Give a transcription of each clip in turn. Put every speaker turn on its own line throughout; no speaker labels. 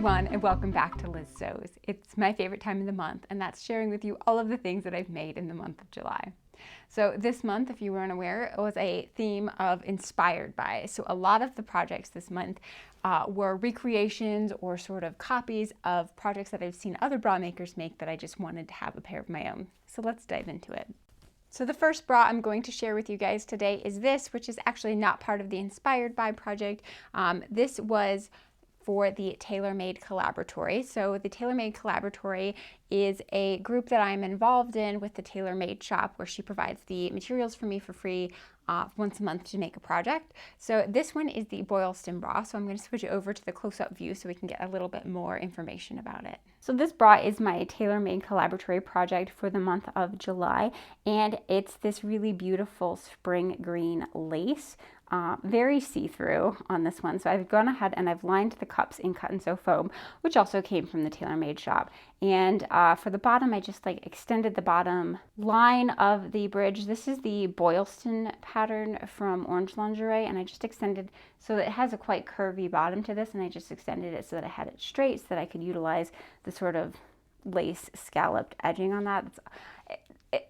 everyone, and welcome back to Liz Sews. It's my favorite time of the month, and that's sharing with you all of the things that I've made in the month of July. So this month, if you weren't aware, it was a theme of inspired by. So a lot of the projects this month were recreations or sort of copies of projects that I've seen other bra makers make that I just wanted to have a pair of my own. So let's dive into it. So the first bra I'm going to share with you guys today is this, which is actually not part of the Inspired By project. This was for the Tailor Made Collaboratory. So the Tailor Made Collaboratory is a group that I'm involved in with the Tailor Made Shop, where she provides the materials for me for free once a month to make a project. So this one is the Boylston Bra. So I'm going to switch it over to the close-up view so we can get a little bit more information about it. So this bra is my Tailor Made Collaboratory project for the month of July, and it's this really beautiful spring green lace. Very see-through on this one. So I've gone ahead and I've lined the cups in cut and sew foam, which also came from the Tailor Made Shop. And for the bottom, I just extended the bottom line of the bridge. This is the Boylston pattern from Orange Lingerie, and I just extended so that it has a quite curvy bottom to this, and I just extended it so that I had it straight so that I could utilize the sort of lace scalloped edging on that.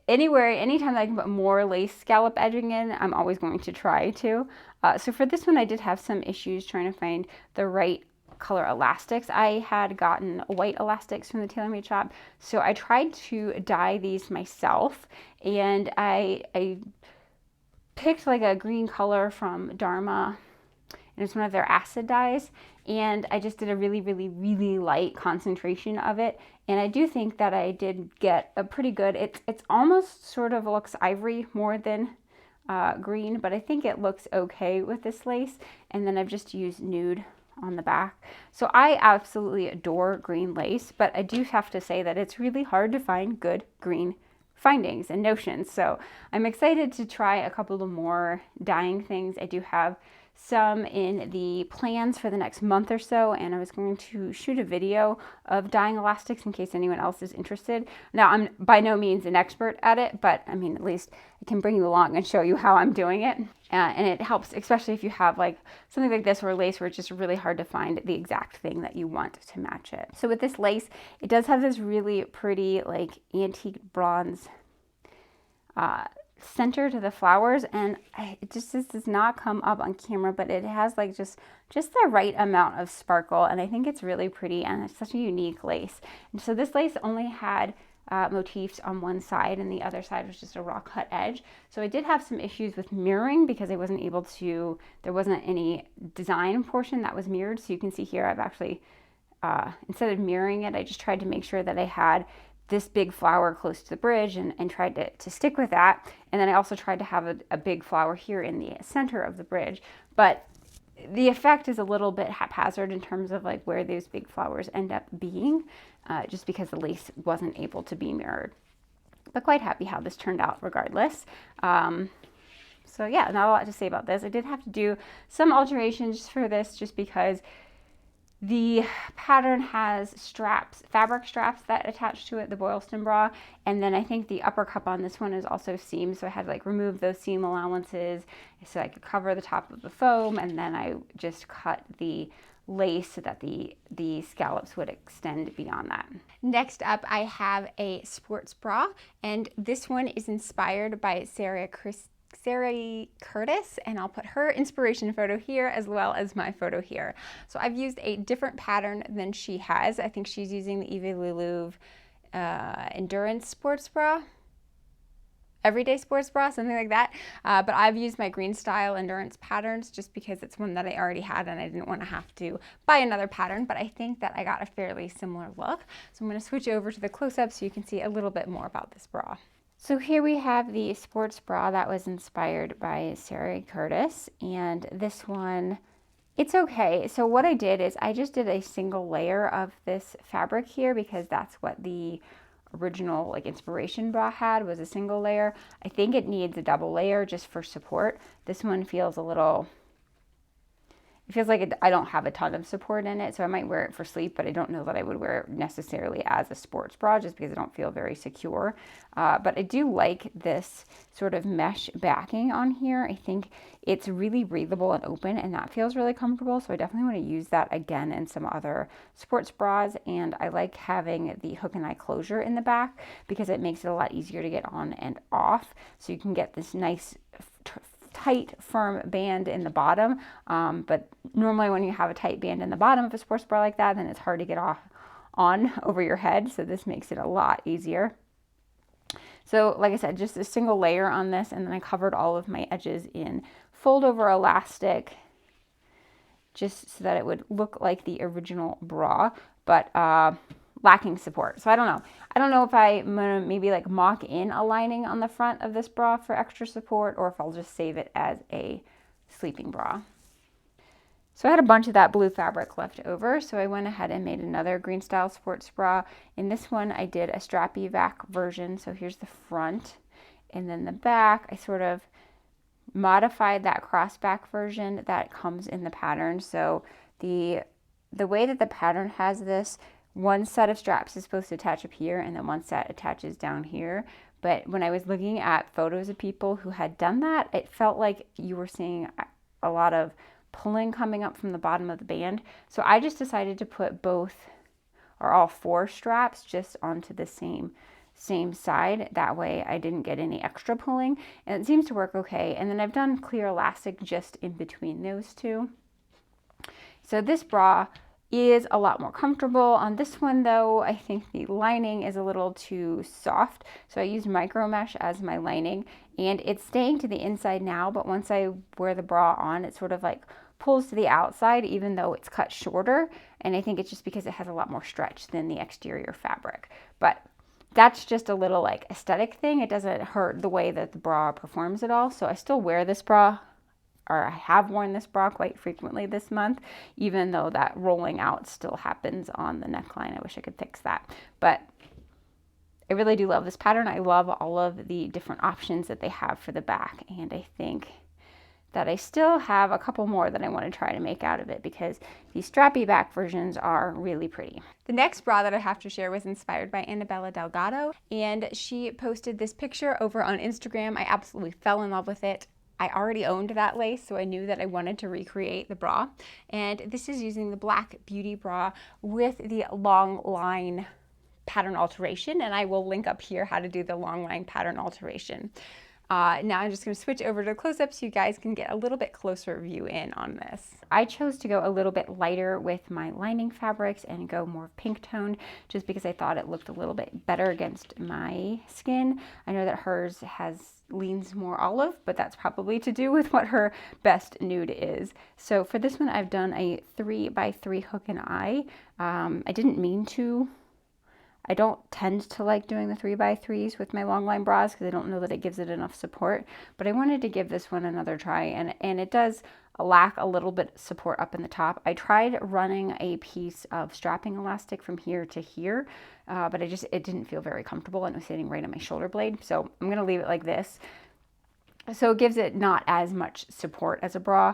Anytime that I can put more lace scallop edging in, I'm always going to try to. So for this one, I did have some issues trying to find the right color elastics. I had gotten white elastics from the Tailor Made Shop, so I tried to dye these myself, and I picked a green color from Dharma, and it's one of their acid dyes, and I just did a really, really, really light concentration of it. And I do think that I did get a pretty good, it's almost sort of looks ivory more than green, but I think it looks okay with this lace. And then I've just used nude on the back. So I absolutely adore green lace, but I do have to say that it's really hard to find good green findings and notions. So I'm excited to try a couple of more dyeing things. I do have some in the plans for the next month or so, and I was going to shoot a video of dyeing elastics in case anyone else is interested. Now, I'm by no means an expert at it, but I mean, at least I can bring you along and show you how I'm doing it. And it helps, especially if you have something like this or lace where it's just really hard to find the exact thing that you want to match it. So with this lace, it does have this really pretty antique bronze center to the flowers, and it just does not come up on camera, but it has just the right amount of sparkle, and I think it's really pretty, and it's such a unique lace. And so this lace only had motifs on one side, and the other side was just a raw cut edge. So I did have some issues with mirroring because I wasn't able to, there wasn't any design portion that was mirrored. So you can see here I've actually instead of mirroring it, I just tried to make sure that I had this big flower close to the bridge and tried to stick with that. And then I also tried to have a big flower here in the center of the bridge, but the effect is a little bit haphazard in terms of where those big flowers end up being, just because the lace wasn't able to be mirrored. But quite happy how this turned out regardless. So yeah, not a lot to say about this. I did have to do some alterations for this just because the pattern has straps, fabric straps that attach to it, the Boylston Bra, and then I think the upper cup on this one is also seam, so I had to remove those seam allowances so I could cover the top of the foam, and then I just cut the lace so that the scallops would extend beyond that. Next up, I have a sports bra, and this one is inspired by Sarah Curtis, and I'll put her inspiration photo here as well as my photo here. So I've used a different pattern than she has. I think she's using the Eva Luluve Endurance Sports Bra, Everyday Sports Bra, something like that. But I've used my Green Style Endurance patterns just because it's one that I already had and I didn't want to have to buy another pattern, but I think that I got a fairly similar look. So I'm going to switch over to the close-up so you can see a little bit more about this bra. So here we have the sports bra that was inspired by Sarah Curtis, and this one, it's okay. So what I did is I just did a single layer of this fabric here because that's what the original inspiration bra had, was a single layer. I think it needs a double layer just for support. This one feels a little, it feels like I don't have a ton of support in it, so I might wear it for sleep, but I don't know that I would wear it necessarily as a sports bra just because I don't feel very secure. But I do like this sort of mesh backing on here. I think it's really breathable and open, and that feels really comfortable, so I definitely want to use that again in some other sports bras. And I like having the hook and eye closure in the back because it makes it a lot easier to get on and off, so you can get this nice tight, firm band in the bottom, but normally when you have a tight band in the bottom of a sports bra like that, then it's hard to get on over your head, so this makes it a lot easier. So like I said, just a single layer on this, and then I covered all of my edges in fold over elastic, just so that it would look like the original bra, but lacking support. So I don't know. I don't know if I'm gonna maybe like mock in a lining on the front of this bra for extra support, or if I'll just save it as a sleeping bra. So I had a bunch of that blue fabric left over, so I went ahead and made another green style sports bra. In this one, I did a strappy back version. So here's the front, and then the back, I sort of modified that crossback version that comes in the pattern. So the way that the pattern has this, one set of straps is supposed to attach up here, and then one set attaches down here. But when I was looking at photos of people who had done that, it felt like you were seeing a lot of pulling coming up from the bottom of the band. So I just decided to put both or all 4 straps just onto the same side. That way I didn't get any extra pulling, and it seems to work okay. And then I've done clear elastic just in between those two. So this bra is a lot more comfortable. On this one though, I think the lining is a little too soft, so I used micro mesh as my lining, and it's staying to the inside now, but once I wear the bra on, it sort of like pulls to the outside even though it's cut shorter, and I think it's just because it has a lot more stretch than the exterior fabric. But that's just a little like aesthetic thing. It doesn't hurt the way that the bra performs at all, so I still wear this bra, or I have worn this bra quite frequently this month, even though that rolling out still happens on the neckline. I wish I could fix that. But I really do love this pattern. I love all of the different options that they have for the back, and I think that I still have a couple more that I want to try to make out of it because these strappy back versions are really pretty. The next bra that I have to share was inspired by Annabella Delgado, and she posted this picture over on Instagram. I absolutely fell in love with it. I already owned that lace, so I knew that I wanted to recreate the bra. And this is using the Black Beauty bra with the long line pattern alteration, and I will link up here how to do the long line pattern alteration. Now I'm just going to switch over to close-up so you guys can get a little bit closer view in on this. I chose to go a little bit lighter with my lining fabrics and go more pink tone just because I thought it looked a little bit better against my skin. I know that hers leans more olive, but that's probably to do with what her best nude is. So for this one, I've done a 3x3 hook and eye. I didn't mean to. I don't tend to like doing the 3x3s with my long line bras because I don't know that it gives it enough support, but I wanted to give this one another try, and it does lack a little bit support up in the top. I tried running a piece of strapping elastic from here to here, but it didn't feel very comfortable, and it was sitting right on my shoulder blade, so I'm going to leave it like this. So it gives it not as much support as a bra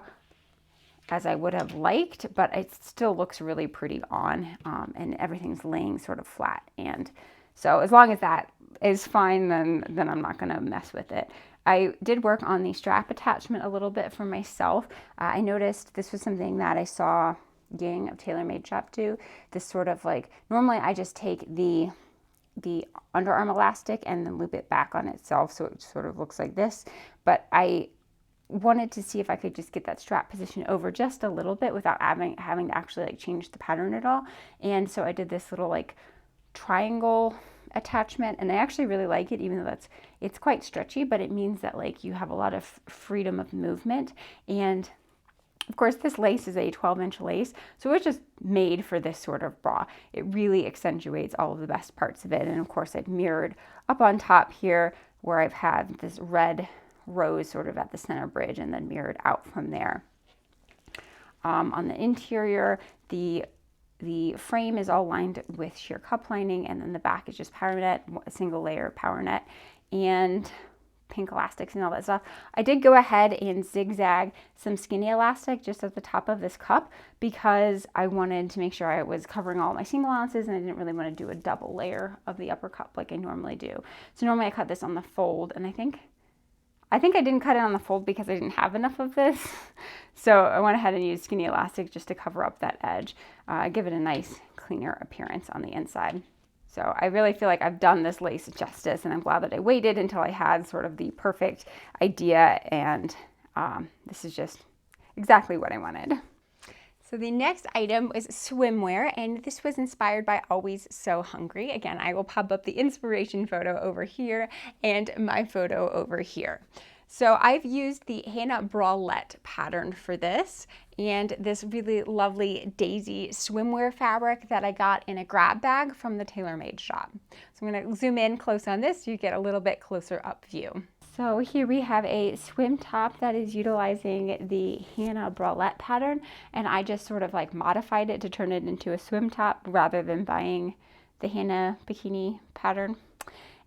as I would have liked, but it still looks really pretty on, and everything's laying sort of flat. And so as long as that is fine, then I'm not going to mess with it. I did work on the strap attachment a little bit for myself. I noticed this was something that I saw Yang of Tailor Made Shop do. This sort of like, normally I just take the underarm elastic and then loop it back on itself so it sort of looks like this, but I wanted to see if I could just get that strap position over just a little bit without having to actually like change the pattern at all. And so I did this little like triangle attachment, and I actually really like it, even though it's quite stretchy, but it means that like you have a lot of freedom of movement. And of course this lace is a 12-inch lace, so it's just made for this sort of bra. It really accentuates all of the best parts of it. And of course I've mirrored up on top here where I've had this red rose sort of at the center bridge and then mirrored out from there. On the interior, the frame is all lined with sheer cup lining, and then the back is just power net, a single layer power net. And pink elastics and all that stuff. I did go ahead and zigzag some skinny elastic just at the top of this cup because I wanted to make sure I was covering all my seam allowances, and I didn't really want to do a double layer of the upper cup like I normally do. So normally I cut this on the fold, and I think I didn't cut it on the fold because I didn't have enough of this. So I went ahead and used skinny elastic just to cover up that edge, give it a nice cleaner appearance on the inside. So I really feel like I've done this lace justice, and I'm glad that I waited until I had sort of the perfect idea, and this is just exactly what I wanted. So the next item was swimwear, and this was inspired by Always So Hungry. Again, I will pop up the inspiration photo over here and my photo over here. So I've used the Hanna bralette pattern for this, and this really lovely daisy swimwear fabric that I got in a grab bag from the Tailor Made Shop. So I'm going to zoom in close on this so you get a little bit closer up view. So here we have a swim top that is utilizing the Hanna bralette pattern, and I just sort of like modified it to turn it into a swim top rather than buying the Hanna bikini pattern.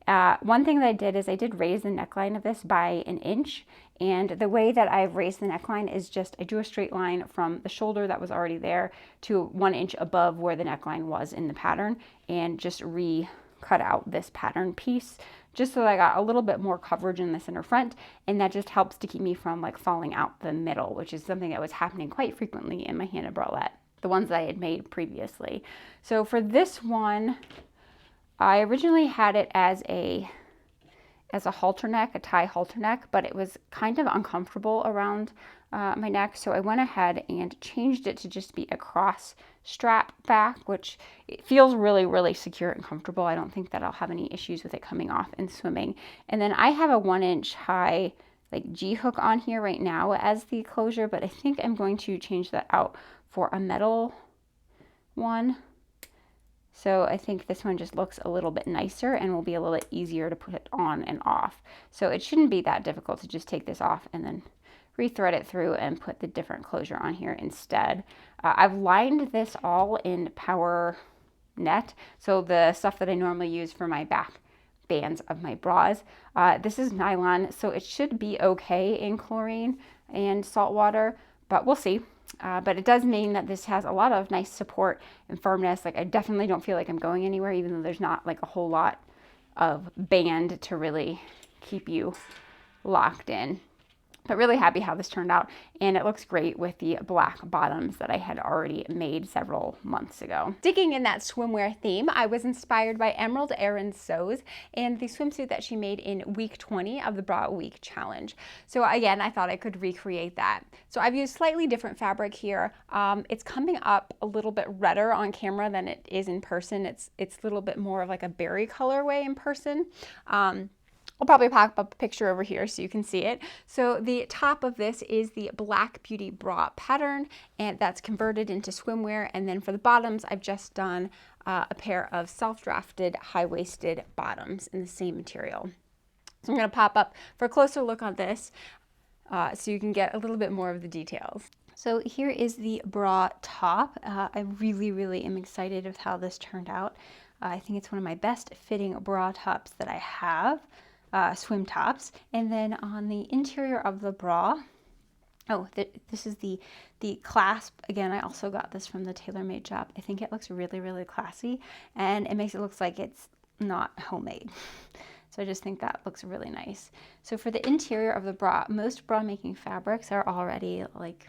One thing that I did is I did raise the neckline of this by 1 inch, and the way that I've raised the neckline is just I drew a straight line from the shoulder that was already there to 1 inch above where the neckline was in the pattern, and just re-cut out this pattern piece just so that I got a little bit more coverage in the center front, and that just helps to keep me from like falling out the middle, which is something that was happening quite frequently in my Hanna bralette, the ones that I had made previously. So for this one, I originally had it as a halter neck, a tie halter neck, but it was kind of uncomfortable around my neck. So I went ahead and changed it to just be a cross strap back, which it feels really, really secure and comfortable. I don't think that I'll have any issues with it coming off in swimming. And then I have a 1 inch high like G hook on here right now as the closure, but I think I'm going to change that out for a metal one. So I think this one just looks a little bit nicer and will be a little bit easier to put it on and off. So it shouldn't be that difficult to just take this off and then rethread it through and put the different closure on here instead. I've lined this all in power net, so the stuff that I normally use for my back bands of my bras. This is nylon, so it should be okay in chlorine and salt water, but we'll see. But it does mean that this has a lot of nice support and firmness. Like I definitely don't feel like I'm going anywhere, even though there's not like a whole lot of band to really keep you locked in. But really happy how this turned out, and it looks great with the black bottoms that I had already made several months ago. Digging in that swimwear theme, I was inspired by Emerald Erin Sews and the swimsuit that she made in week 20 of the Bra Week Challenge. So again, I thought I could recreate that. So I've used slightly different fabric here. It's coming up a little bit redder on camera than it is in person. It's a little bit more of like a berry colorway in person. I'll probably pop up a picture over here so you can see it. So the top of this is the Black Beauty Bra pattern, and that's converted into swimwear. And then for the bottoms, I've just done a pair of self-drafted high-waisted bottoms in the same material. So I'm going to pop up for a closer look on this so you can get a little bit more of the details. So here is the bra top. I really, really am excited with how this turned out. I think it's one of my best fitting bra tops that I have. Swim tops. And then on the interior of the bra, this is the clasp. Again, I also got this from the Tailor Made Shop. I think it looks really, really classy, and it makes it look like it's not homemade. So I just think that looks really nice. So for the interior of the bra, most bra making fabrics are already like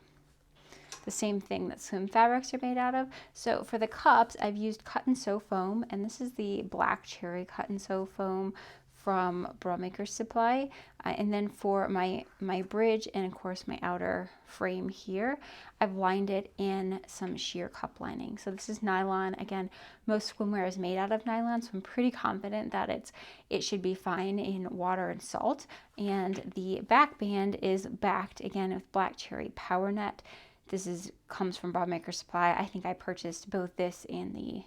the same thing that swim fabrics are made out of. So for the cups, I've used cut and sew foam, and this is the black cherry cut and sew foam from Bra Maker Supply. And then for my bridge and of course my outer frame here, I've lined it in some sheer cup lining. So this is nylon. Again, most swimwear is made out of nylon, so I'm pretty confident that it should be fine in water and salt. And the back band is backed again with black cherry power net. This comes from Bra Maker Supply. I think I purchased both this and the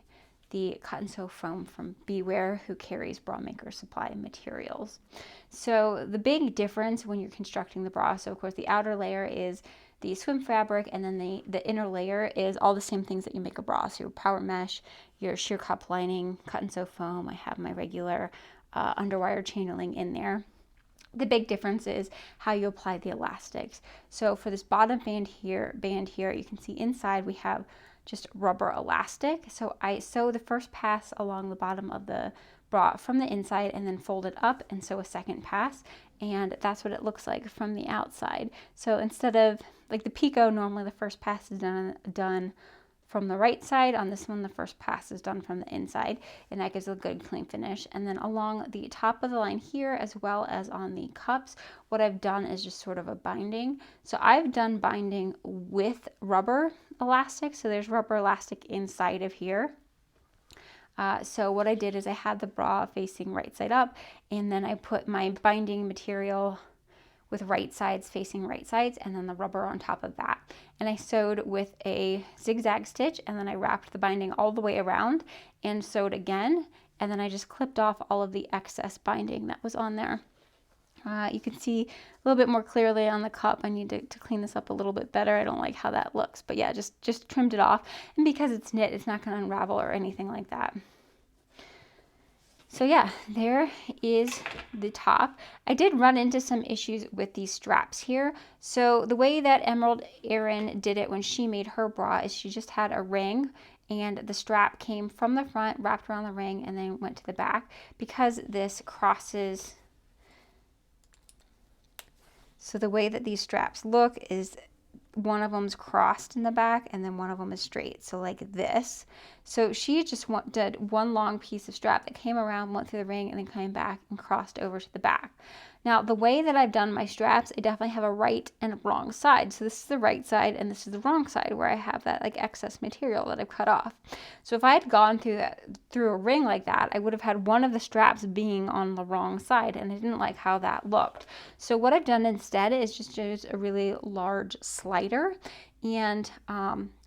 cut and sew foam from Beware, who carries Bra Maker Supply materials. So the big difference when you're constructing the bra, so of course the outer layer is the swim fabric, and then the inner layer is all the same things that you make a bra. So your power mesh, your sheer cup lining, cut and sew foam. I have my regular underwire channeling in there. The big difference is how you apply the elastics. So for this bottom band here, you can see inside we have just rubber elastic. So I sew the first pass along the bottom of the bra from the inside and then fold it up and sew a second pass. And that's what it looks like from the outside. So instead of like the picot, normally the first pass is done from the right side. On this one, the first pass is done from the inside, and that gives a good clean finish. And then along the top of the line here, as well as on the cups, what I've done is just sort of a binding. So I've done binding with rubber elastic. So there's rubber elastic inside of here. So what I did is I had the bra facing right side up, and then I put my binding material with right sides facing right sides, and then the rubber on top of that. And I sewed with a zigzag stitch, and then I wrapped the binding all the way around and sewed again, and then I just clipped off all of the excess binding that was on there. You can see a little bit more clearly on the cup. I need to clean this up a little bit better. I don't like how that looks, but yeah, just trimmed it off. And because it's knit, it's not going to unravel or anything like that. So yeah, there is the top. I did run into some issues with these straps here. So the way that Emerald Erin did it when she made her bra is she just had a ring, and the strap came from the front, wrapped around the ring, and then went to the back. Because this crosses, so the way that these straps look is one of them's crossed in the back and then one of them is straight, so like this. So she just did one long piece of strap that came around, went through the ring, and then came back and crossed over to the back. Now the way that I've done my straps, I definitely have a right and a wrong side. So this is the right side and this is the wrong side where I have that like excess material that I've cut off. So if I had gone through a ring like that, I would have had one of the straps being on the wrong side, and I didn't like how that looked. So what I've done instead is just use a really large slider and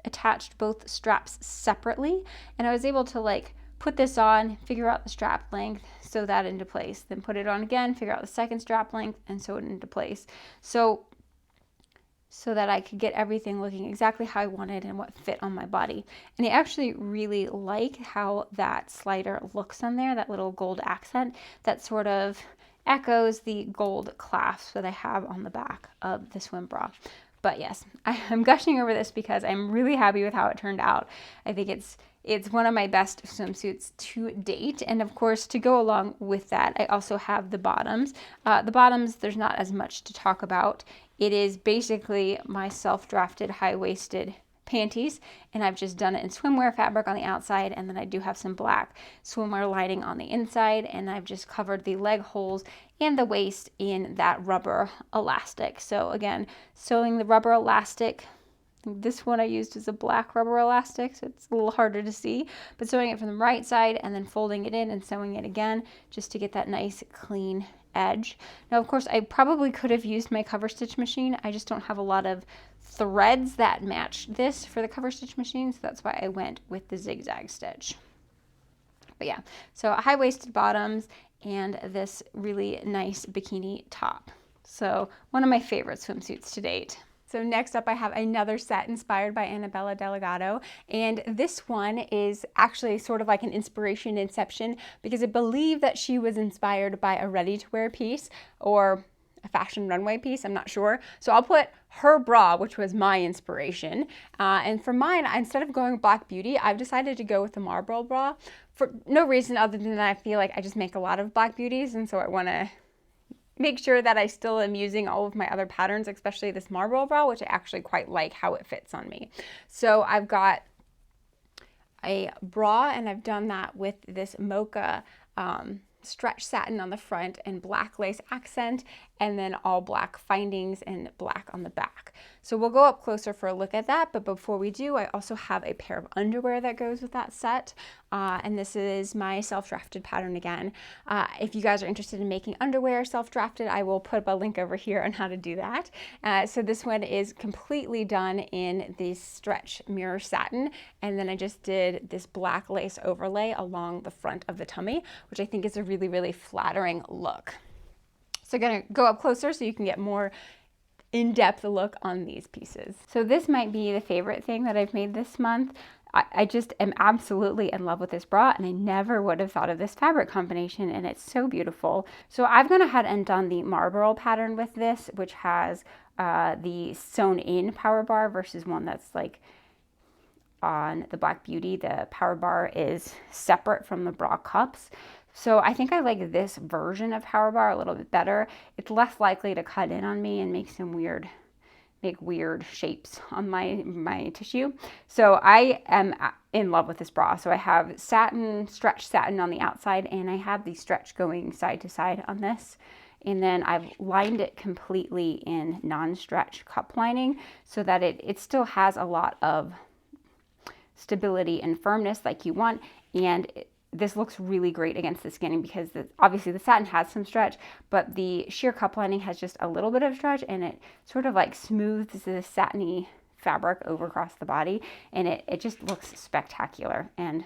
attached both straps separately, and I was able to like put this on, figure out the strap length, sew that into place, then put it on again, figure out the second strap length, and sew it into place. So that I could get everything looking exactly how I wanted and what fit on my body. And I actually really like how that slider looks on there, that little gold accent that sort of echoes the gold clasp that I have on the back of the swim bra. But yes, I'm gushing over this because I'm really happy with how it turned out. I think it's one of my best swimsuits to date. And of course, to go along with that, I also have the bottoms. The bottoms, there's not as much to talk about. It is basically my self-drafted high-waisted panties, and I've just done it in swimwear fabric on the outside, and then I do have some black swimwear lining on the inside, and I've just covered the leg holes and the waist in that rubber elastic. So again, sewing the rubber elastic. This one I used is a black rubber elastic, so it's a little harder to see, but sewing it from the right side and then folding it in and sewing it again just to get that nice clean edge. Now, of course, I probably could have used my cover stitch machine. I just don't have a lot of threads that match this for the cover stitch machine, so that's why I went with the zigzag stitch. But yeah, so high-waisted bottoms and this really nice bikini top. So one of my favorite swimsuits to date. So next up I have another set inspired by Annabella Delgado, and this one is actually sort of like an inspiration inception because I believe that she was inspired by a ready-to-wear piece or a fashion runway piece, I'm not sure. So I'll put her bra, which was my inspiration, and for mine, instead of going Black Beauty, I've decided to go with the Marlboro bra for no reason other than that I feel like I just make a lot of Black Beauties, and so I want to make sure that I still am using all of my other patterns, especially this Marlboro bra, which I actually quite like how it fits on me. So I've got a bra, and I've done that with this mocha stretch satin on the front and black lace accent, and then all black findings and black on the back. So we'll go up closer for a look at that, but before we do, I also have a pair of underwear that goes with that set, and this is my self-drafted pattern again. If you guys are interested in making underwear self-drafted, I will put up a link over here on how to do that. So this one is completely done in this stretch mirror satin, and then I just did this black lace overlay along the front of the tummy, which I think is a really, really flattering look. So I'm gonna go up closer so you can get more in-depth look on these pieces. So this might be the favorite thing that I've made this month. I just am absolutely in love with this bra, and I never would have thought of this fabric combination, and it's so beautiful. So I've gone ahead and done the Marlboro pattern with this, which has the sewn in power bar versus one that's like on the Black Beauty. The power bar is separate from the bra cups. So I think I like this version of power bar a little bit better. It's less likely to cut in on me and make weird shapes on my tissue. So I am in love with this bra. So I have stretch satin on the outside, and I have the stretch going side to side on this. And then I've lined it completely in non-stretch cup lining so that it still has a lot of stability and firmness like you want. And this looks really great against the skin because obviously the satin has some stretch, but the sheer cup lining has just a little bit of stretch, and it sort of like smooths the satiny fabric over across the body, and it just looks spectacular. And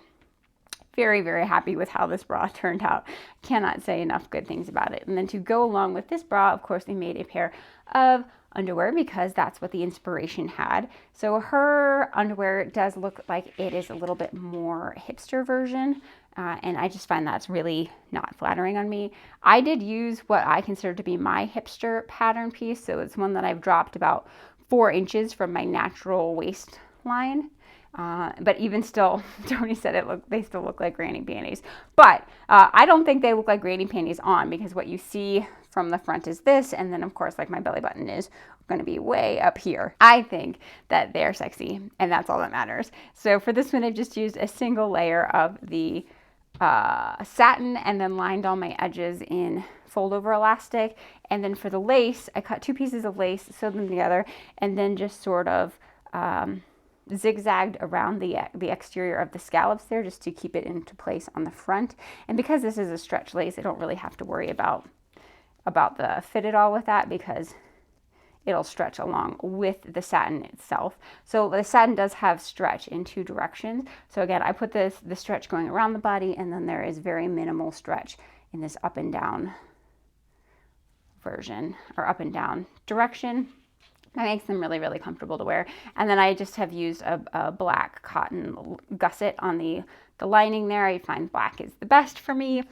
very, very happy with how this bra turned out. Cannot say enough good things about it. And then to go along with this bra, of course, they made a pair of underwear because that's what the inspiration had. So her underwear does look like it is a little bit more hipster version. And I just find that's really not flattering on me. I did use what I consider to be my hipster pattern piece. So it's one that I've dropped about 4 inches from my natural waistline. But even still, Tony said they still look like granny panties. But I don't think they look like granny panties on, because what you see from the front is this, and then of course like my belly button is going to be way up here. I think that they're sexy, and that's all that matters. So for this one, I've just used a single layer of the satin and then lined all my edges in fold over elastic. And then for the lace, I cut 2 pieces of lace, sewed them together, and then just sort of zigzagged around the exterior of the scallops there just to keep it into place on the front. And because this is a stretch lace, I don't really have to worry about the fit at all with that, because it'll stretch along with the satin itself. So the satin does have stretch in 2 directions. So again, I put the stretch going around the body, and then there is very minimal stretch in this up and down version, or up and down direction. That makes them really, really comfortable to wear. And then I just have used a black cotton gusset on the lining there. I find black is the best for me,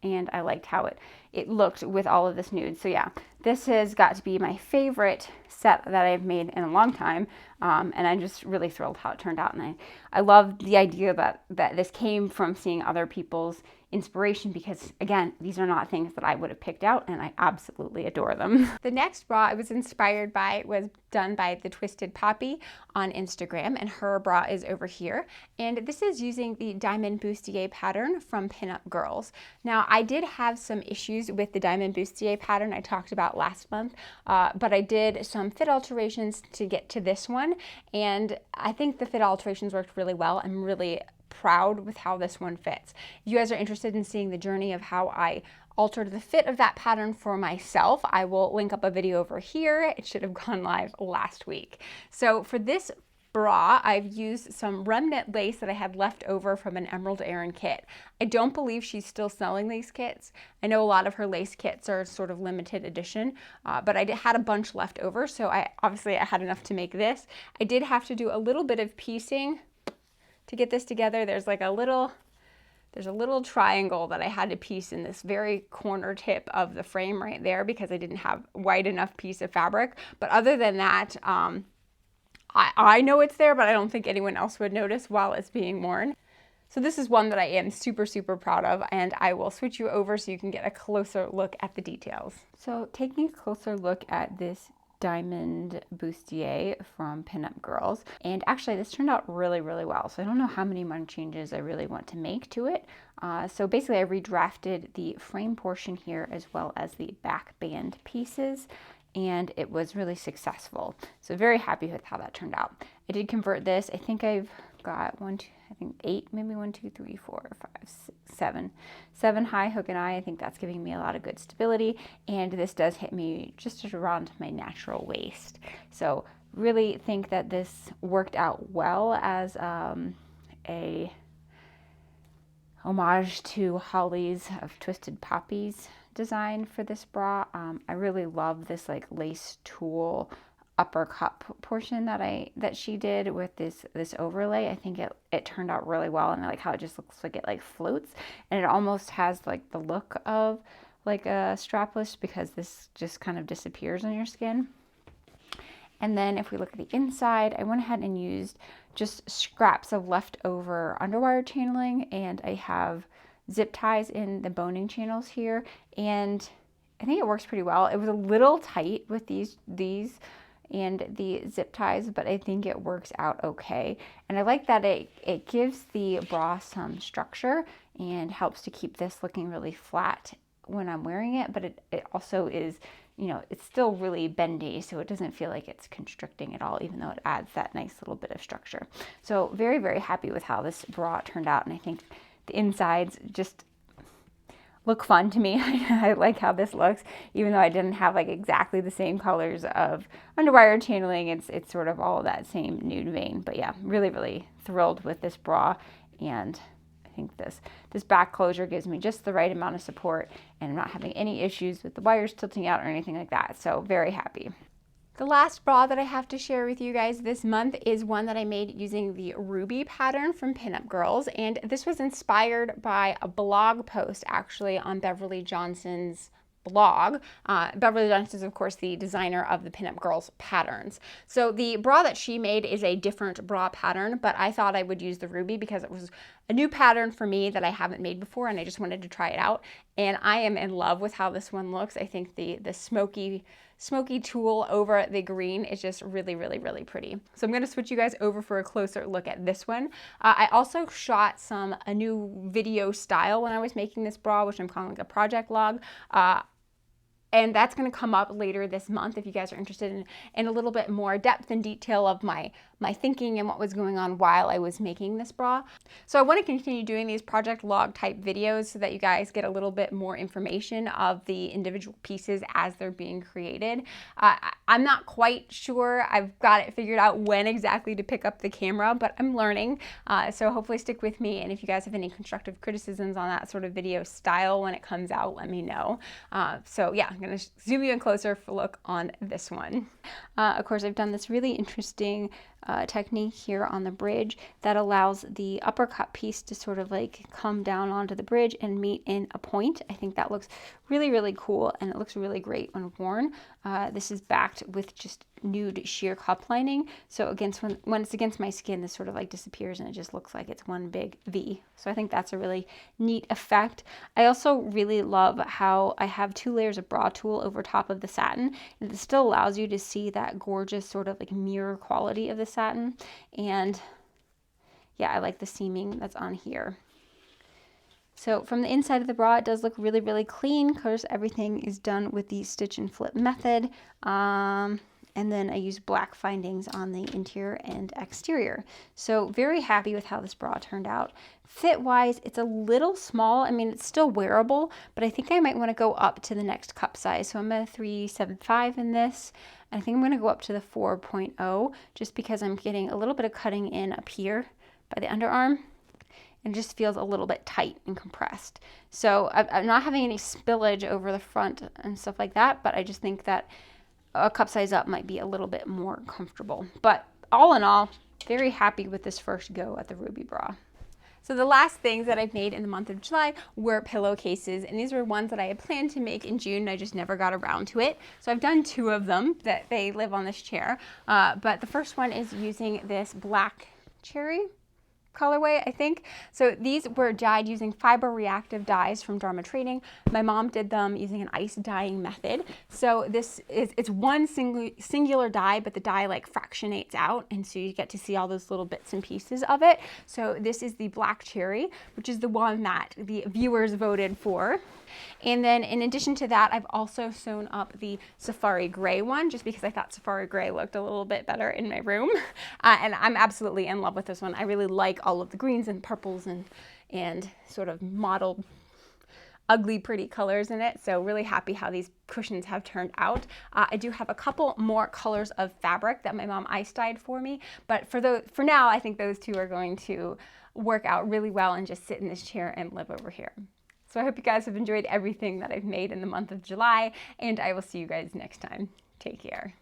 and I liked how it looked with all of this nude. So yeah, this has got to be my favorite set that I've made in a long time. And I'm just really thrilled how it turned out. And I love the idea that this came from seeing other people's inspiration, because again, these are not things that I would have picked out, and I absolutely adore them. The next bra I was inspired by was done by the Twisted Poppy on Instagram, and her bra is over here. And this is using the Diamond Bustier pattern from Pinup Girls. Now, I did have some issues with the Diamond Bustier pattern I talked about last month, but I did some fit alterations to get to this one, and I think the fit alterations worked really well. I'm really proud with how this one fits. If you guys are interested in seeing the journey of how I altered the fit of that pattern for myself, I will link up a video over here. It should have gone live last week. So for this bra, I've used some remnant lace that I had left over from an Emerald Erin kit. I don't believe she's still selling these kits. I know a lot of her lace kits are sort of limited edition, but I had a bunch left over, so I had enough to make this. I did have to do a little bit of piecing to get this together. There's a little triangle that I had to piece in this very corner tip of the frame right there, because I didn't have wide enough piece of fabric. But other than that, I know it's there, but I don't think anyone else would notice while it's being worn. So this is one that I am super, super proud of, and I will switch you over so you can get a closer look at the details. So taking a closer look at this Diamond Bustier from Pinup Girls, and actually this turned out really, really well. So I don't know how many more changes I really want to make to it. So basically I redrafted the frame portion here as well as the back band pieces, and it was really successful. So very happy with how that turned out. I did convert this. I think I've got 8, maybe 1, 2, 3, 4, 5, 6, 7 high hook and eye. I think that's giving me a lot of good stability, and this does hit me just around my natural waist. So really think that this worked out well as a homage to Holly's of Twisted Poppies design for this bra. I really love this like lace tulle upper cup portion that she did with this overlay. I think it turned out really well, and I like how it just looks like it like floats, and it almost has like the look of like a strapless because this just kind of disappears on your skin. And then if we look at the inside, I went ahead and used just scraps of leftover underwire channeling, and I have zip ties in the boning channels here, and I think it works pretty well. It was a little tight with these and the zip ties, but I think it works out okay. And I like that it gives the bra some structure and helps to keep this looking really flat when I'm wearing it, but it also is, you know, it's still really bendy, so it doesn't feel like it's constricting at all, even though it adds that nice little bit of structure. So very, very happy with how this bra turned out, and I think the insides just look fun to me. I like how this looks, even though I didn't have like exactly the same colors of underwire channeling. It's sort of all that same nude vein. But yeah, really, really thrilled with this bra, and I think this back closure gives me just the right amount of support, and I'm not having any issues with the wires tilting out or anything like that. So very happy. The last bra that I have to share with you guys this month is one that I made using the Ruby pattern from Pinup Girls, and this was inspired by a blog post actually on Beverly Johnson's blog. Beverly Johnson is, of course, the designer of the Pinup Girls patterns. So the bra that she made is a different bra pattern, but I thought I would use the Ruby because it was a new pattern for me that I haven't made before, and I just wanted to try it out. And I am in love with how this one looks. I think the smoky tulle over the green is just really, really, really pretty. So I'm going to switch you guys over for a closer look at this one. I also shot a new video style when I was making this bra, which I'm calling like a project log. And that's going to come up later this month if you guys are interested in a little bit more depth and detail of my thinking and what was going on while I was making this bra. So I want to continue doing these project log type videos so that you guys get a little bit more information of the individual pieces as they're being created. I'm not quite sure I've got it figured out when exactly to pick up the camera, but I'm learning. So hopefully stick with me, and if you guys have any constructive criticisms on that sort of video style when it comes out, let me know. So yeah, I'm going to zoom you in closer for a look on this one. Of course, I've done this really interesting technique here on the bridge that allows the upper cut piece to sort of like come down onto the bridge and meet in a point. I think that looks really, really cool, and it looks really great when worn. This is backed with just nude sheer cup lining, so when it's against my skin, this sort of like disappears and it just looks like it's one big V. So I think that's a really neat effect. I also really love how I have 2 layers of bra tulle over top of the satin, and it still allows you to see that gorgeous sort of like mirror quality of the satin. And yeah, I like the seaming that's on here. So from the inside of the bra, it does look really, really clean because everything is done with the stitch and flip method. And then I use black findings on the interior and exterior. So very happy with how this bra turned out. Fit-wise, it's a little small. I mean, it's still wearable, but I think I might want to go up to the next cup size. So I'm at a 375 in this. I think I'm going to go up to the 4.0 just because I'm getting a little bit of cutting in up here by the underarm. And it just feels a little bit tight and compressed. So I'm not having any spillage over the front and stuff like that, but I just think that a cup size up might be a little bit more comfortable. But all in all, very happy with this first go at the Ruby bra. So the last things that I've made in the month of July were pillowcases, and these were ones that I had planned to make in June. I just never got around to it. So I've done 2 of them that they live on this chair. But the first one is using this black cherry colorway, I think. So these were dyed using fiber reactive dyes from Dharma Trading. My mom did them using an ice dyeing method. So it's one singular dye, but the dye like fractionates out, and so you get to see all those little bits and pieces of it. So this is the black cherry, which is the one that the viewers voted for. And then in addition to that, I've also sewn up the safari gray one, just because I thought safari gray looked a little bit better in my room. And I'm absolutely in love with this one. I really like all of the greens and purples and sort of mottled, ugly, pretty colors in it. So really happy how these cushions have turned out. I do have a couple more colors of fabric that my mom ice dyed for me, but for now, I think those 2 are going to work out really well and just sit in this chair and live over here. So I hope you guys have enjoyed everything that I've made in the month of July, and I will see you guys next time. Take care.